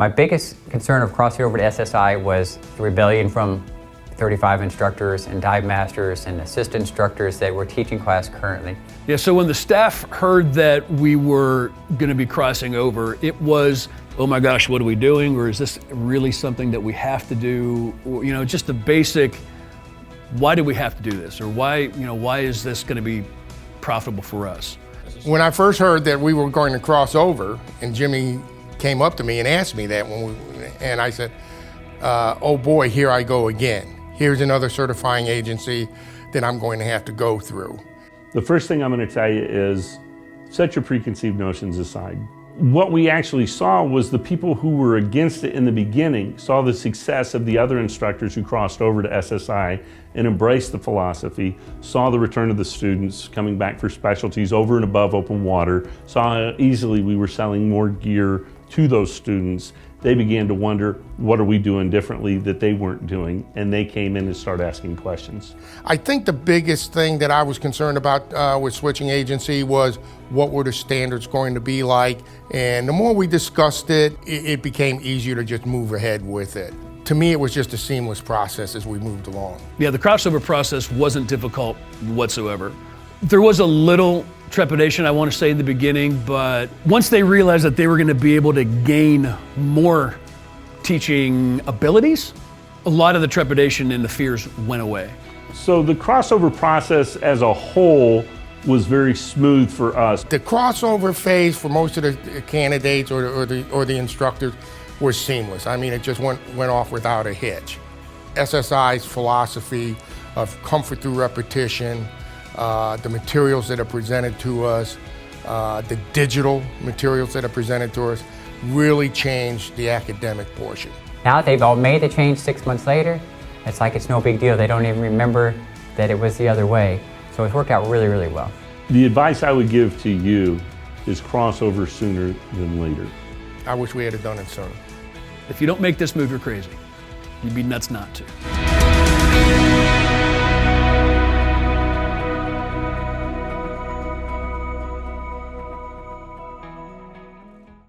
My biggest concern of crossing over to SSI was the rebellion from 35 instructors and dive masters and assistant instructors that were teaching class currently. Yeah, so when the staff heard that we were going to be crossing over, it was, oh my gosh, what are we doing? Or is this really something that we have to do? Or, you know, just the basic, why do we have to do this? Or why is this going to be profitable for us? When I first heard that we were going to cross over, and Jimmy came up to me and asked me that, and I said, oh boy, here I go again. Here's another certifying agency that I'm going to have to go through. The first thing I'm going to tell you is set your preconceived notions aside. What we actually saw was the people who were against it in the beginning saw the success of the other instructors who crossed over to SSI and embraced the philosophy, saw the return of the students coming back for specialties over and above open water, saw how easily we were selling more gear to those students. They began to wonder, what are we doing differently that they weren't doing? And they came in and started asking questions. I think the biggest thing that I was concerned about with switching agency was what were the standards going to be like? And the more we discussed it, it became easier to just move ahead with it. To me, it was just a seamless process as we moved along. Yeah, the crossover process wasn't difficult whatsoever. There was a little trepidation, I want to say, in the beginning, but once they realized that they were going to be able to gain more teaching abilities, a lot of the trepidation and the fears went away. So the crossover process as a whole was very smooth for us. The crossover phase for most of the candidates or the instructors was seamless. I mean, it just went off without a hitch. SSI's philosophy of comfort through repetition, the materials that are presented to us, the digital materials that are presented to us, really changed the academic portion. Now that they've all made the change 6 months later, it's like it's no big deal. They don't even remember that it was the other way. So it's worked out really, really well. The advice I would give to you is cross over sooner than later. I wish we had done it sooner. If you don't make this move, you're crazy. You'd be nuts not to.